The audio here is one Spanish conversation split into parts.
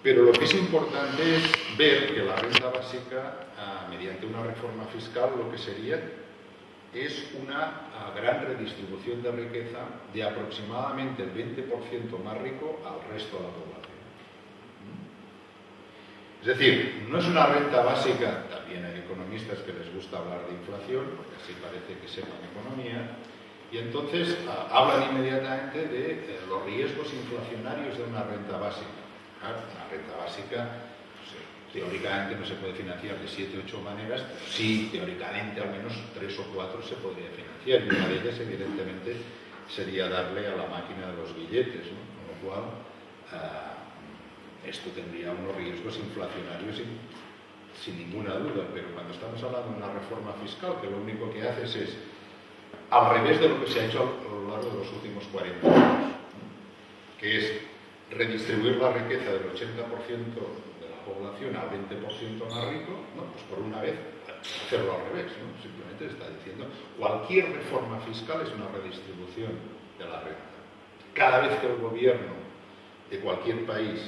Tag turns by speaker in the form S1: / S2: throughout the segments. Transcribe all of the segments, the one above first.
S1: Pero lo que es importante es ver que la renta básica, mediante una reforma fiscal, lo que sería es una gran redistribución de riqueza de aproximadamente el 20% más rico al resto de la población. Es decir, no es una renta básica, también hay economistas que les gusta hablar de inflación, porque así parece que sepan economía, y entonces hablan inmediatamente de los riesgos inflacionarios de una renta básica. Claro, una renta básica, teóricamente no se puede financiar de 7 o 8 maneras, pero sí, teóricamente al menos 3 o 4 se podría financiar, y una de ellas evidentemente sería darle a la máquina de los billetes, ¿no? Con lo cual esto tendría unos riesgos inflacionarios sin ninguna duda, pero cuando estamos hablando de una reforma fiscal, que lo único que haces es al revés de lo que se ha hecho a lo largo de los últimos 40 años, que es redistribuir la riqueza del 80% de la población al 20% más rico, ¿no? Pues por una vez hacerlo al revés, ¿no? Simplemente está diciendo cualquier reforma fiscal es una redistribución de la renta. Cada vez que el gobierno de cualquier país,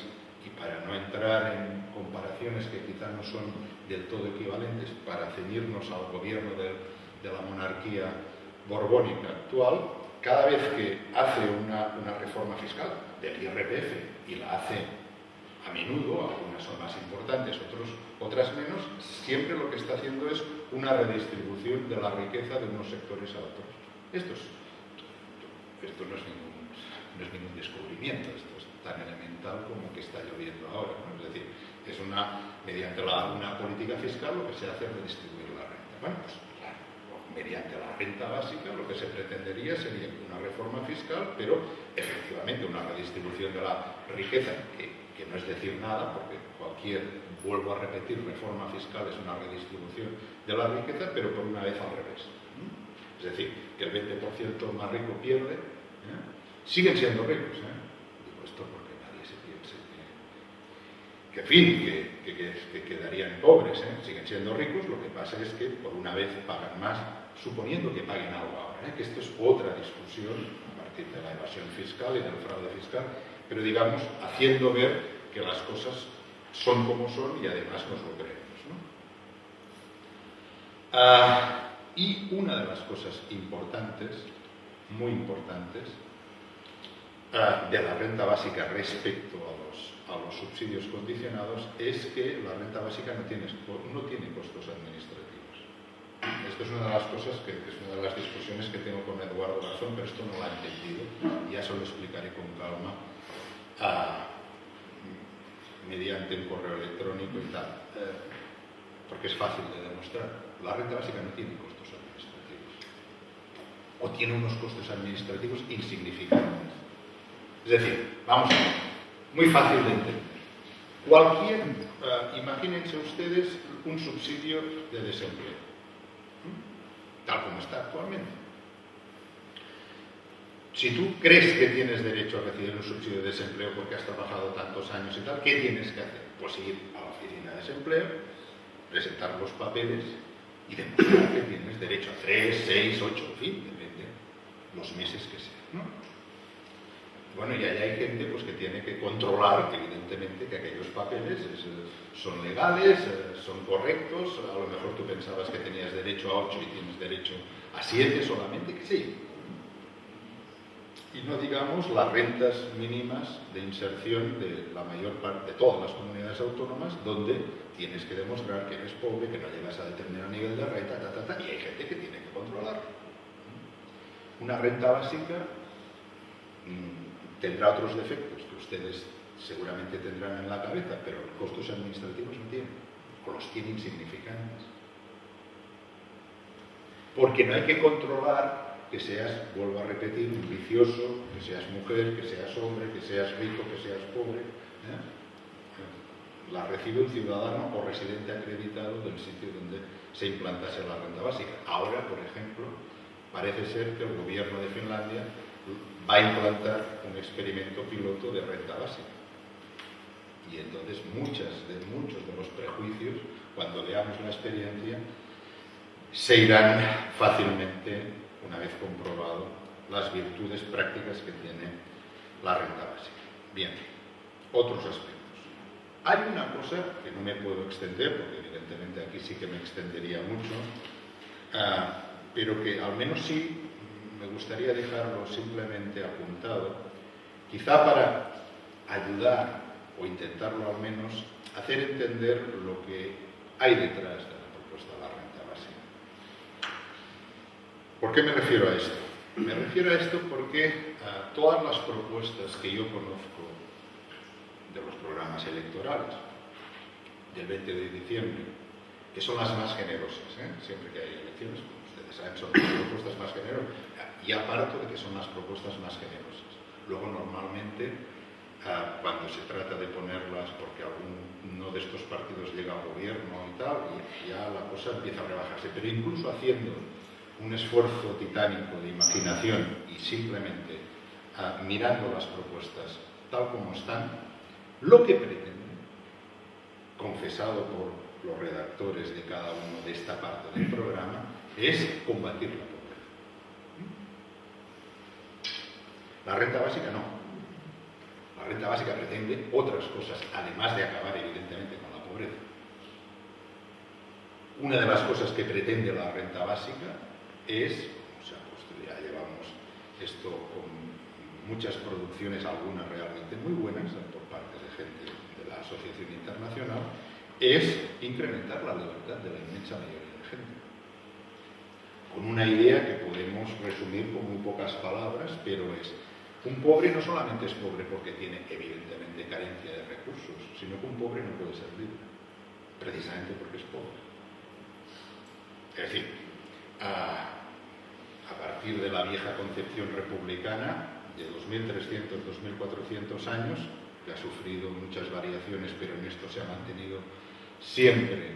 S1: y para no entrar en comparaciones que quizá no son del todo equivalentes, para ceñirnos al gobierno de la monarquía borbónica actual, cada vez que hace una reforma fiscal del IRPF, y la hace a menudo, algunas son más importantes, otras menos, siempre lo que está haciendo es una redistribución de la riqueza de unos sectores a otros. Esto no es ningún descubrimiento, esto es tan elemental como que está lloviendo ahora, ¿no? Es decir, es mediante una política fiscal lo que se hace es redistribuir la renta. Bueno, pues claro, mediante la renta básica lo que se pretendería sería una reforma fiscal, pero efectivamente una redistribución de la riqueza, que no es decir nada, porque vuelvo a repetir, reforma fiscal es una redistribución de la riqueza, pero por una vez al revés. Es decir, que el 20% más rico pierde, siguen siendo ricos, digo esto porque nadie se piense que en fin, que quedarían pobres, siguen siendo ricos, lo que pasa es que por una vez pagan más, suponiendo que paguen algo ahora, que esto es otra discusión a partir de la evasión fiscal y del fraude fiscal, pero digamos, haciendo ver que las cosas son como son y además nos lo creemos, ¿no? Y una de las cosas importantes, muy importantes, de la renta básica respecto a los subsidios condicionados es que la renta básica no tiene costos administrativos. Esto es una de las cosas que es una de las discusiones que tengo con Eduardo Garzón, pero esto no lo ha entendido, y ya se lo explicaré con calma mediante un correo electrónico y tal, porque es fácil de demostrar. La renta básica no tiene costos administrativos, o tiene unos costos administrativos insignificantes. Es decir, vamos a ver, muy fácil de entender. Imagínense ustedes un subsidio de desempleo, tal como está actualmente. Si tú crees que tienes derecho a recibir un subsidio de desempleo porque has trabajado tantos años y tal, ¿qué tienes que hacer? Pues ir a la oficina de desempleo, presentar los papeles y demostrar que tienes derecho a 3, 6, 8, en fin, depende los meses que sean, ¿no? Bueno, y allá hay gente pues, que tiene que controlar, evidentemente, que aquellos papeles son legales, son correctos. A lo mejor tú pensabas que tenías derecho a 8 y tienes derecho a 7 solamente, que sí. Y no digamos las rentas mínimas de inserción de la mayor parte de todas las comunidades autónomas, donde tienes que demostrar que eres pobre, que no llegas a determinado nivel de renta, y hay gente que tiene que controlar. Una renta básica tendrá otros defectos que ustedes seguramente tendrán en la cabeza, pero costos administrativos no tienen, o los tienen insignificantes. Porque no hay que controlar que seas, vuelvo a repetir, un vicioso, que seas mujer, que seas hombre, que seas rico, que seas pobre. La recibe un ciudadano o residente acreditado del sitio donde se implantase la renta básica. Ahora, por ejemplo, parece ser que el gobierno de Finlandia va a implantar un experimento piloto de renta básica. Y entonces muchos de los prejuicios, cuando veamos la experiencia, se irán fácilmente, una vez comprobado las virtudes prácticas que tiene la renta básica. Bien, otros aspectos. Hay una cosa que no me puedo extender, porque evidentemente aquí sí que me extendería mucho, pero que al menos sí me gustaría dejarlo simplemente apuntado, quizá para ayudar, o intentarlo al menos, hacer entender lo que hay detrás de la propuesta de la renta básica. ¿Por qué me refiero a esto? Me refiero a esto porque todas las propuestas que yo conozco de los programas electorales del 20 de diciembre, que son las más generosas, siempre que hay elecciones, como ustedes saben, son las propuestas más generosas, y aparto de que son las propuestas más generosas. Luego, normalmente, cuando se trata de ponerlas, porque alguno de estos partidos llega al gobierno y tal, y ya la cosa empieza a rebajarse, pero incluso haciendo un esfuerzo titánico de imaginación y simplemente mirando las propuestas tal como están, lo que pretende, confesado por los redactores de cada uno de esta parte del programa, es combatir la pobreza. La renta básica no. La renta básica pretende otras cosas, además de acabar evidentemente con la pobreza. Una de las cosas que pretende la renta básica es, o sea, pues ya llevamos esto con muchas producciones, algunas realmente muy buenas por parte de gente de la Asociación Internacional, es incrementar la libertad de la inmensa mayoría de gente. Con una idea que podemos resumir con muy pocas palabras, pero es: un pobre no solamente es pobre porque tiene evidentemente carencia de recursos, sino que un pobre no puede ser libre, precisamente porque es pobre. Es decir, a partir de la vieja concepción republicana, de 2.300, 2.400 años, que ha sufrido muchas variaciones, pero en esto se ha mantenido siempre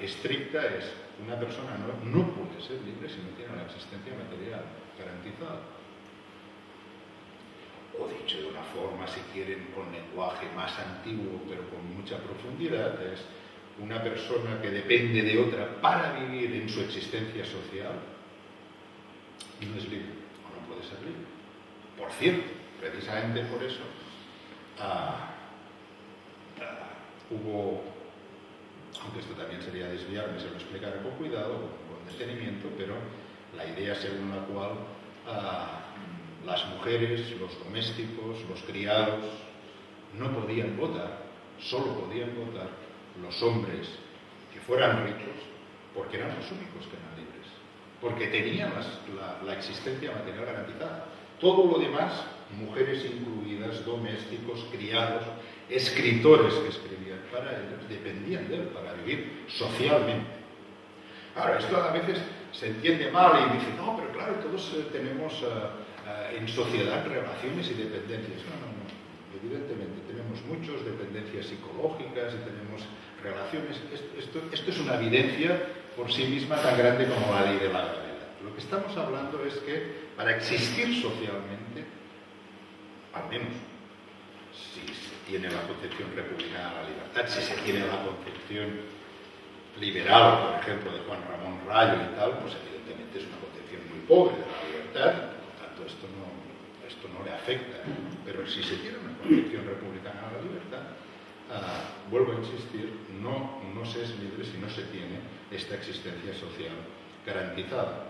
S1: estricta, es: una persona no puede ser libre si no tiene la existencia material garantizada. O dicho de una forma, si quieren, con lenguaje más antiguo, pero con mucha profundidad, es: una persona que depende de otra para vivir en su existencia social no es libre, o no puede ser libre. Por cierto, precisamente por eso hubo, aunque esto también sería desviarme, se lo explicaré con cuidado, con detenimiento, pero la idea según la cual las mujeres, los domésticos, los criados no podían votar, solo podían votar los hombres que fueran ricos, porque eran los únicos que eran libres, porque tenían la existencia material garantizada. Todo lo demás, mujeres incluidas, domésticos, criados, escritores que escribían para ellos, dependían de él para vivir socialmente. Ahora, esto a veces se entiende mal y dice: no, pero claro, todos tenemos en sociedad relaciones y dependencias. No. Evidentemente, tenemos muchas dependencias psicológicas y tenemos relaciones. Esto es una evidencia por sí misma tan grande como la ley de la gravedad. Lo que estamos hablando es que para existir socialmente, al menos si se tiene la concepción republicana de la libertad, si se tiene la concepción liberal, por ejemplo, de Juan Ramón Rayo y tal, pues evidentemente es una concepción muy pobre de la libertad, por tanto esto no le afecta. Pero si se tiene una concepción republicana de la libertad, vuelvo a insistir, no se es libre si no se tiene esta existencia social garantizada.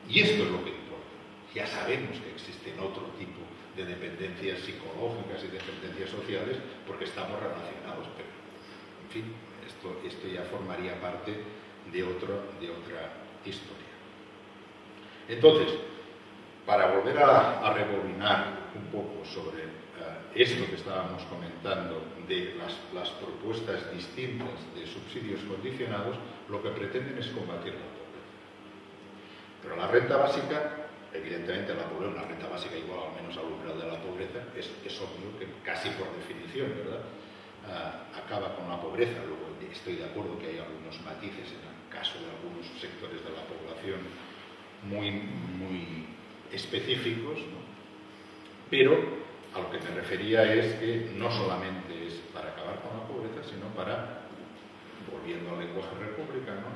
S1: Y esto es lo que importa. Ya sabemos que existen otro tipo de dependencias psicológicas y dependencias sociales porque estamos relacionados, pero en fin, esto ya formaría parte de otra historia. Entonces, para volver a rebobinar un poco sobre esto que estábamos comentando de las propuestas distintas de subsidios condicionados, lo que pretenden es combatir la pobreza. Pero la renta básica, evidentemente una renta básica igual al menos al umbral de la pobreza, es obvio que casi por definición, ¿verdad?, acaba con la pobreza. Luego estoy de acuerdo que hay algunos matices en el caso de algunos sectores de la población muy específicos, ¿no? Pero a lo que me refería es que no solamente es para acabar con la pobreza, sino para, volviendo al lenguaje republicano,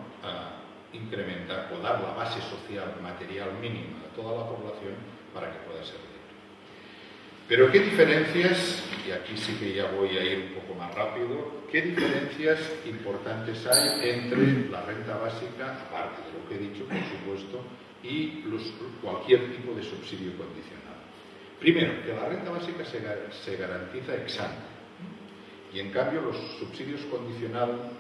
S1: incrementar o dar la base social material mínima a toda la población para que pueda ser libre. Pero ¿qué diferencias, y aquí sí que ya voy a ir un poco más rápido, qué diferencias importantes hay entre la renta básica, aparte de lo que he dicho, por supuesto, y cualquier tipo de subsidio condicional? Primero, que la renta básica se garantiza ex ante, y en cambio los subsidios condicionados,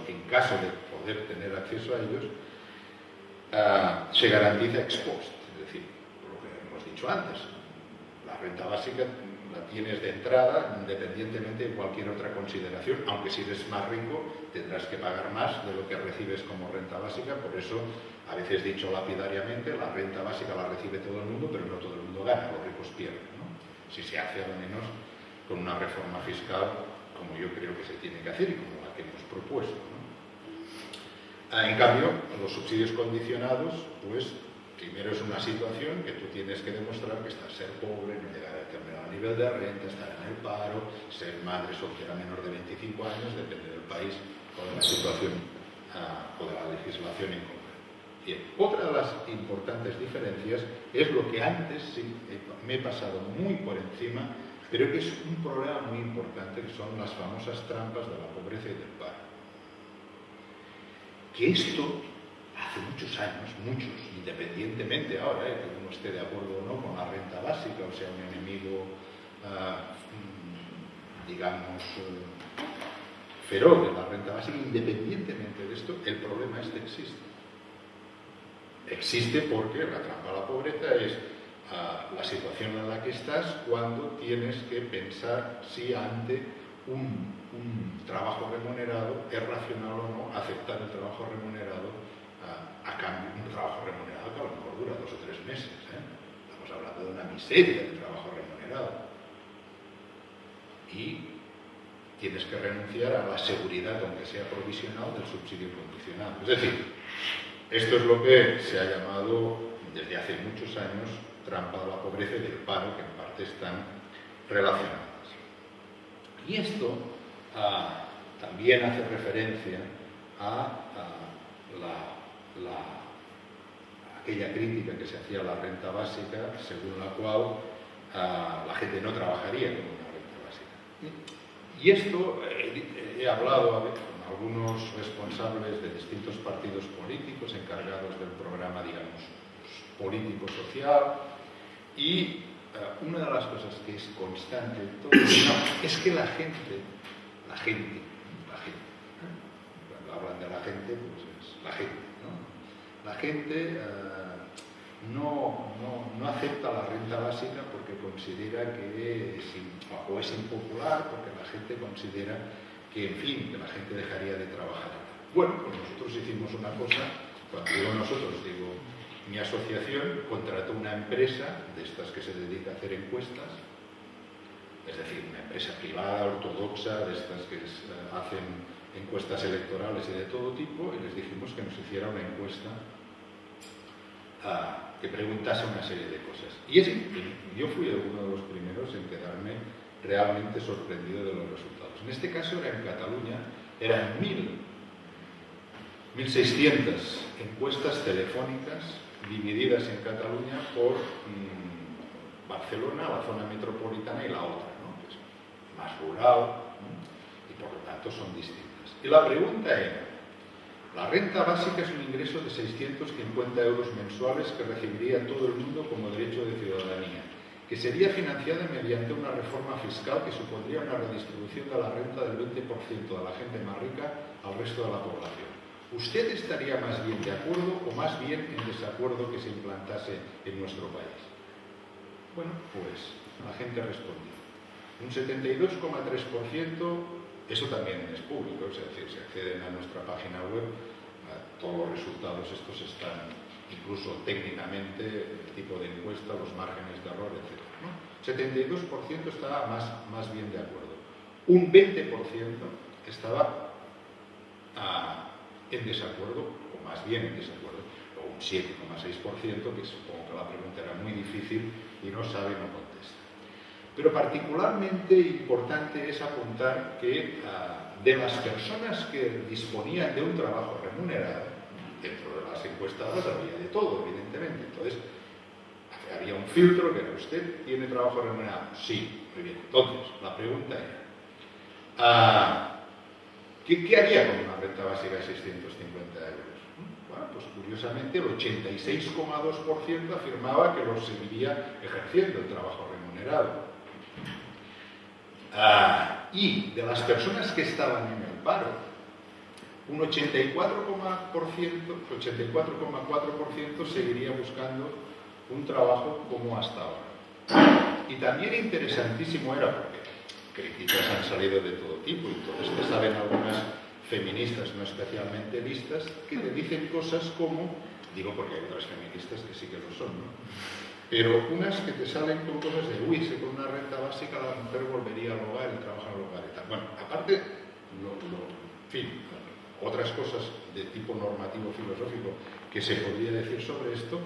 S1: en caso de poder tener acceso a ellos, se garantiza ex post, es decir, lo que hemos dicho antes. La renta básica la tienes de entrada independientemente de cualquier otra consideración, aunque si eres más rico tendrás que pagar más de lo que recibes como renta básica. Por eso, a veces dicho lapidariamente, la renta básica la recibe todo el mundo, pero no todo el mundo gana, los ricos pierden, ¿no? Si se hace al menos con una reforma fiscal como yo creo que se tiene que hacer y como la que hemos propuesto, ¿no? En cambio, los subsidios condicionados, pues primero es una situación que tú tienes que demostrar que estás ser pobre, no llegar a determinado nivel de renta, estar en el paro, ser madre soltera menor de 25 años, depende del país o de la situación o de la legislación en concreto. Bien, otra de las importantes diferencias es lo que antes sí, me he pasado muy por encima, pero que es un problema muy importante, que son las famosas trampas de la pobreza y del paro. Que esto hace muchos años, independientemente ahora, que uno esté de acuerdo o no con la renta básica, o sea, un enemigo, digamos, feroz de la renta básica, independientemente de esto, el problema este existe. Existe porque la trampa a la pobreza es la situación en la que estás cuando tienes que pensar si ante un trabajo remunerado es racional o no aceptar el trabajo remunerado a cambio de un trabajo remunerado que a lo mejor dura 2 o 3 meses. Estamos hablando de una miseria de trabajo remunerado. Y tienes que renunciar a la seguridad, aunque sea provisional, del subsidio condicional. Es decir, esto es lo que se ha llamado desde hace muchos años trampa de la pobreza y del paro, que en parte están relacionadas. Y esto también hace referencia a aquella crítica que se hacía a la renta básica, según la cual la gente no trabajaría con una renta básica. Y esto he hablado a veces con algunos responsables de distintos partidos políticos encargados del programa, digamos, político-social, y una de las cosas que es constante en todo es que la gente, cuando hablan de la gente, pues es la gente, ¿no? La gente no acepta la renta básica porque considera que es impopular, porque la gente considera que, en fin, que la gente dejaría de trabajar. Bueno, pues nosotros hicimos una cosa, cuando digo nosotros, digo, mi asociación contrató una empresa de estas que se dedica a hacer encuestas, es decir, una empresa privada, ortodoxa, de estas que hacen encuestas electorales y de todo tipo, y les dijimos que nos hiciera una encuesta que preguntase una serie de cosas. Y yo fui uno de los primeros en quedarme realmente sorprendido de los resultados. En este caso era en Cataluña, eran 1.600 encuestas telefónicas divididas en Cataluña por Barcelona, la zona metropolitana y la otra, ¿no? Que es más rural, ¿no? Y por lo tanto son distintas. Y la pregunta era: la renta básica es un ingreso de 650 euros mensuales que recibiría todo el mundo como derecho de ciudadanía, que sería financiada mediante una reforma fiscal que supondría una redistribución de la renta del 20% de la gente más rica al resto de la población. ¿Usted estaría más bien de acuerdo o más bien en desacuerdo que se implantase en nuestro país? Bueno, pues la gente respondió. Un 72,3%, eso también es público, es decir, se acceden a nuestra página web, todos los resultados estos están, incluso técnicamente, el tipo de encuesta, los márgenes de error, etc., ¿no? 72% estaba más bien de acuerdo. Un 20% estaba en desacuerdo, o más bien en desacuerdo, o un 7,6%, que supongo que la pregunta era muy difícil y no sabe, no contesta. Pero particularmente importante es apuntar que de las personas que disponían de un trabajo remunerado, dentro de las encuestadas había de todo, evidentemente. Entonces, había un filtro que era: ¿usted tiene trabajo remunerado? Sí, muy bien. Entonces, la pregunta era, ¿qué haría con una renta básica de 650 euros? Bueno, pues curiosamente el 86,2% afirmaba que lo seguiría ejerciendo el trabajo remunerado. Y de las personas que estaban en el paro, un 84,4% seguiría buscando un trabajo como hasta ahora. Y también interesantísimo era, porque críticas han salido de todo tipo, y todos ustedes saben, algunas feministas no especialmente listas que te dicen cosas como, digo porque hay otras feministas que sí que lo son, ¿no? Pero unas que te salen con cosas de: uy, si con una renta básica la mujer volvería al hogar y trabajar al hogar y tal. Bueno, aparte, en fin, otras cosas de tipo normativo filosófico que se podría decir sobre esto,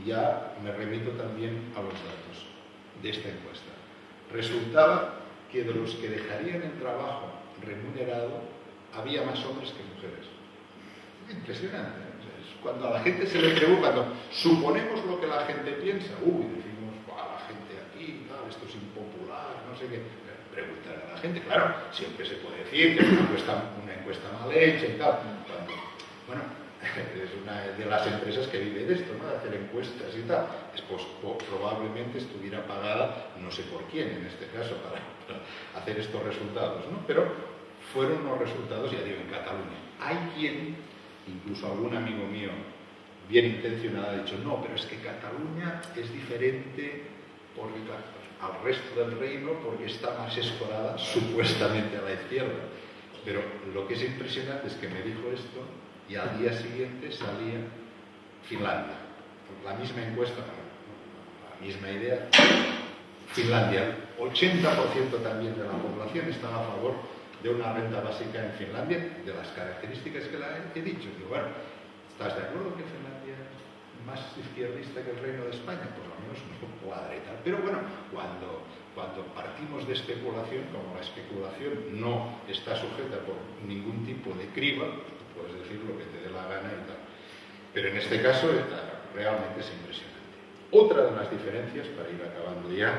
S1: ya me remito también a los datos de esta encuesta. Resultaba que de los que dejarían el trabajo remunerado había más hombres que mujeres. Impresionante, ¿eh? Cuando a la gente se le pregunta, cuando suponemos lo que la gente piensa, decimos: la gente aquí, tal, esto es impopular, no sé qué. Preguntar a la gente, claro, siempre se puede decir que es una encuesta mal hecha y tal. Bueno, es una de las empresas que vive de esto, ¿no? De hacer encuestas y tal. Pues probablemente estuviera pagada, no sé por quién en este caso, para hacer estos resultados, ¿no? Pero fueron unos resultados, ya digo, en Cataluña. Hay quien, incluso algún amigo mío bien intencionado, ha dicho: no, pero es que Cataluña es diferente porque, al resto del reino, porque está más escorada supuestamente a la izquierda. Pero lo que es impresionante es que me dijo esto y al día siguiente salía Finlandia. La misma encuesta, la misma idea. Finlandia, 80% también de la población estaba a favor de una renta básica en Finlandia, de las características que he dicho. Digo, bueno, ¿estás de acuerdo que Finlandia es más izquierdista que el Reino de España? Pues al menos no cuadra y tal. Pero bueno, cuando partimos de especulación, como la especulación no está sujeta por ningún tipo de criba, puedes decir lo que te dé la gana y tal. Pero en este caso realmente es impresionante. Otra de las diferencias, para ir acabando ya,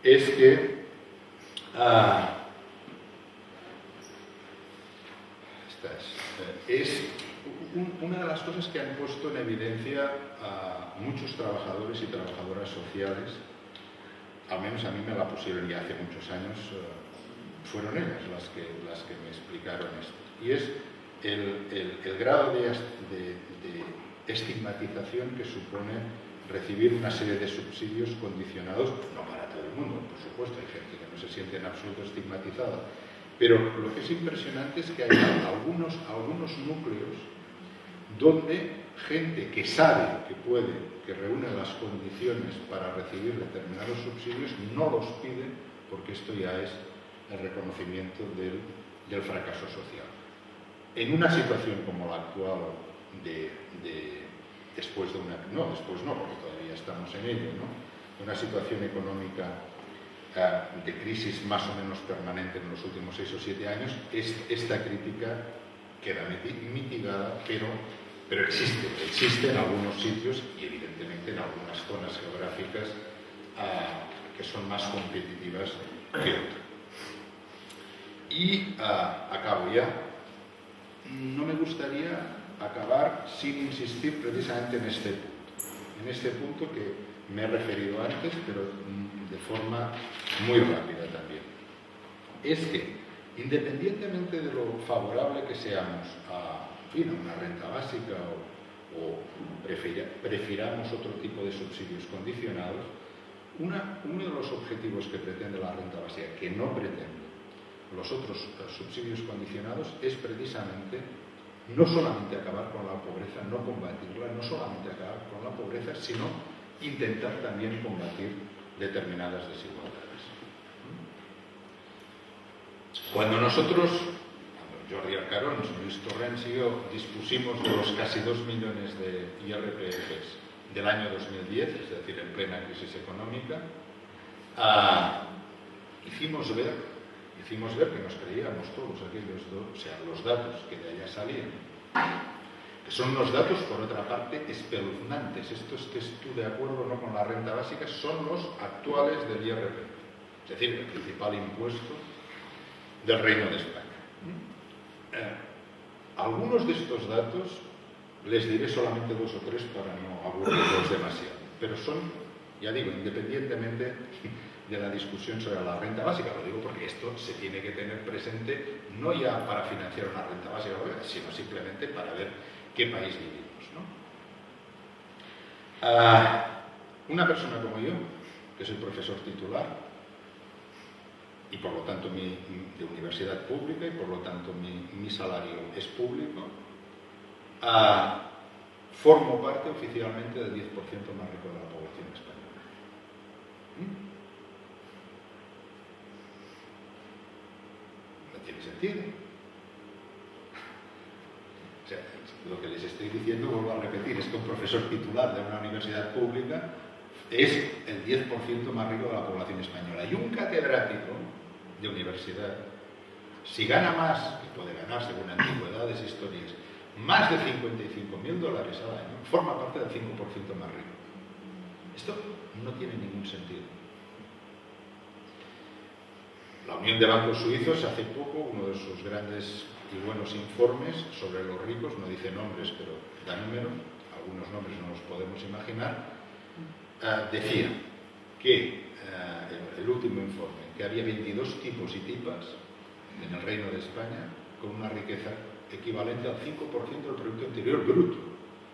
S1: es que es una de las cosas que han puesto en evidencia a muchos trabajadores y trabajadoras sociales, al menos a mí me la pusieron ya hace muchos años, fueron ellas las que me explicaron esto. Y es el grado de estigmatización que supone recibir una serie de subsidios condicionados, no para todo el mundo, por supuesto, hay gente que no se siente en absoluto estigmatizada, pero lo que es impresionante es que hay algunos núcleos donde gente que sabe que reúne las condiciones para recibir determinados subsidios, no los pide, porque esto ya es el reconocimiento del fracaso social. En una situación como la actual después no, porque todavía estamos en ello, ¿no? Una situación económica de crisis más o menos permanente en los últimos 6 o 7 años, esta crítica queda mitigada, pero existe en algunos sitios y evidentemente en algunas zonas geográficas que son más competitivas que otras. Y acabo ya. No me gustaría acabar sin insistir precisamente en este punto que me he referido antes, pero de forma muy rápida también. Es que, independientemente de lo favorable que seamos a una renta básica o prefiramos otro tipo de subsidios condicionados, uno de los objetivos que pretende la renta básica, que no pretende los otros subsidios condicionados, es precisamente no solamente acabar con la pobreza, no combatirla, no solamente acabar con la pobreza, sino intentar también combatir determinadas desigualdades. Cuando Jordi Arcarons, Luis Torrens y yo dispusimos de los casi 2 millones de IRPFs del año 2010, es decir, en plena crisis económica, hicimos ver que nos creíamos todos aquellos los datos que de allá salían, Son unos datos, por otra parte, espeluznantes. Estos que estoy de acuerdo no con la renta básica son los actuales del IRPF, es decir, el principal impuesto del Reino de España. Algunos de estos datos les diré solamente 2 o 3 para no aburrirlos demasiado, pero son, ya digo, independientemente de la discusión sobre la renta básica, lo digo porque esto se tiene que tener presente no ya para financiar una renta básica, sino simplemente para ver qué país vivimos, ¿no? Una persona como yo, que soy profesor titular y por lo tanto de universidad pública y por lo tanto mi salario es público, formo parte oficialmente del 10% más rico de la población española. No tiene sentido. O sea, lo que les estoy diciendo, vuelvo a repetir, es que un profesor titular de una universidad pública es el 10% más rico de la población española. Y un catedrático de universidad, si gana más, que puede ganar según antigüedades, historias, más de $55.000 al año, forma parte del 5% más rico. Esto no tiene ningún sentido. La Unión de Bancos Suizos hace poco, uno de sus grandes y buenos informes sobre los ricos, no dice nombres, pero da números, algunos nombres no los podemos imaginar, decía que el último informe, que había 22 tipos y tipas en el Reino de España con una riqueza equivalente al 5% del Producto Interior Bruto.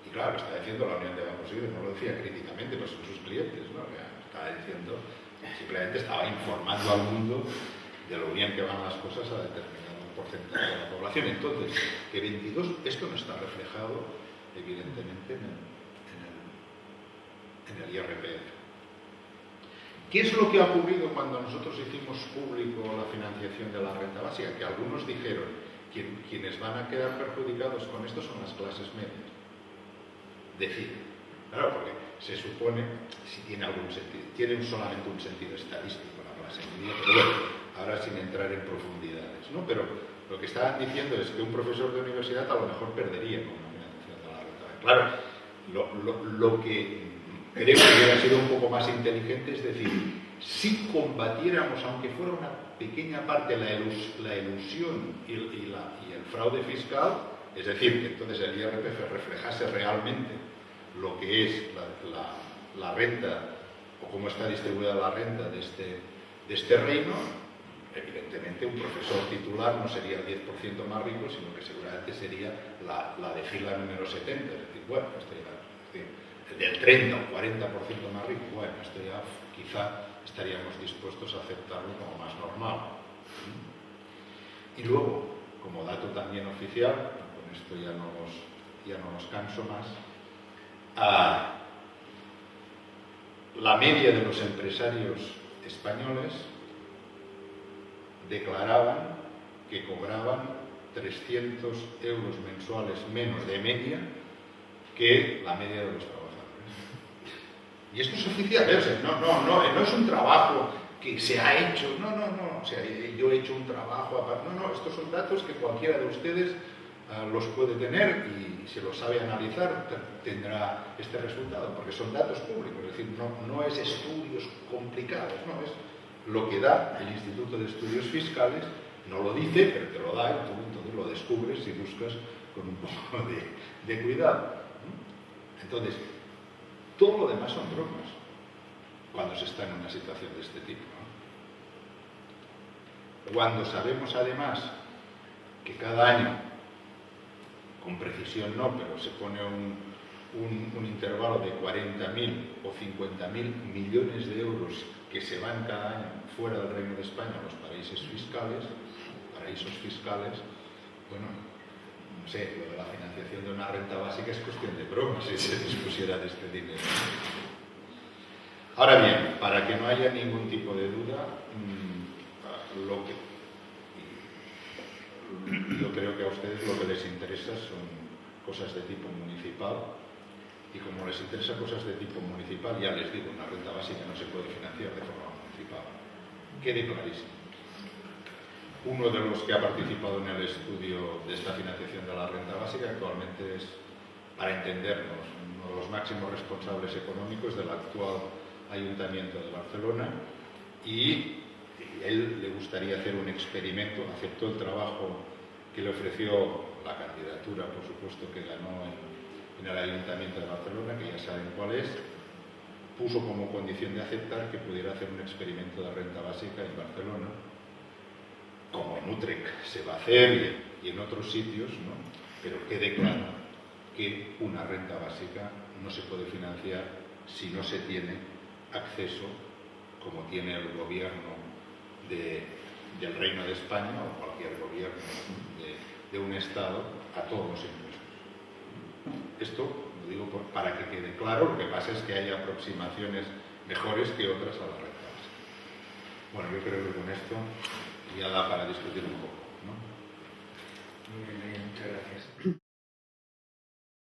S1: Y claro, lo está diciendo la Unión de Bancos Suizos, no lo decía críticamente, pues son sus clientes, ¿no? Estaba diciendo, simplemente estaba informando al mundo de lo bien que van las cosas a determinado porcentaje de la población. Entonces, que 22, esto no está reflejado evidentemente en el IRPF. ¿Qué es lo que ha ocurrido cuando nosotros hicimos público la financiación de la renta básica? Que algunos dijeron, quienes van a quedar perjudicados con esto son las clases medias. Deciden. Claro, porque se supone, si tiene algún sentido, tiene solamente un sentido estadístico la clase media, pero bueno, ahora sin entrar en profundidades, ¿no? Pero lo que estaban diciendo es que un profesor de universidad a lo mejor perdería con la financiación de la renta básica. Claro, lo que creo que hubiera sido un poco más inteligente, es decir, si combatiéramos, aunque fuera una pequeña parte, la ilusión y el fraude fiscal, es decir, que entonces el IRPF reflejase realmente lo que es la renta o cómo está distribuida la renta de este reino, evidentemente un profesor titular no sería el 10% más rico, sino que seguramente sería la de fila número 70, es decir, bueno, del 30 o 40% más rico, bueno, esto ya quizá estaríamos dispuestos a aceptarlo como más normal. Y luego, como dato también oficial, con esto ya no nos canso más, la media de los empresarios españoles declaraban que cobraban 300 euros mensuales menos de media que la media de los trabajadores. Y esto es oficial, ¿eh? O sea, no es un trabajo que se ha hecho, no, o sea, yo he hecho un trabajo aparte, no, estos son datos que cualquiera de ustedes los puede tener y si los sabe analizar tendrá este resultado, porque son datos públicos, es decir, no es estudios complicados, no, es lo que da el Instituto de Estudios Fiscales, no lo dice, pero te lo da y tú entonces lo descubres y buscas con un poco de cuidado. Entonces, todo lo demás son bromas cuando se está en una situación de este tipo, ¿no? Cuando sabemos además que cada año, con precisión no, pero se pone un intervalo de 40.000 o 50.000 millones de euros que se van cada año fuera del Reino de España a los paraísos fiscales, bueno, no sé, lo de la financiación de una renta básica es cuestión de broma si se dispusiera de este dinero. Ahora bien, para que no haya ningún tipo de duda, yo creo que a ustedes lo que les interesa son cosas de tipo municipal, y como les interesa cosas de tipo municipal, ya les digo, una renta básica no se puede financiar de forma municipal. Quede clarísimo. Uno de los que ha participado en el estudio de esta financiación de la renta básica actualmente es para entendernos, uno de los máximos responsables económicos del actual Ayuntamiento de Barcelona, y él le gustaría hacer un experimento, aceptó el trabajo que le ofreció la candidatura, por supuesto, que ganó en el Ayuntamiento de Barcelona, que ya saben cuál es, puso como condición de aceptar que pudiera hacer un experimento de renta básica en Barcelona, como en Utrecht se va a hacer y en otros sitios, ¿no? Pero quede claro que una renta básica no se puede financiar si no se tiene acceso, como tiene el gobierno del Reino de España o cualquier gobierno de un Estado, a todos los impuestos. Esto lo digo para que quede claro. Lo que pasa es que hay aproximaciones mejores que otras a la renta básica. Bueno, yo creo que con esto ya da para discutir un poco, ¿no?
S2: Muy bien, muchas gracias.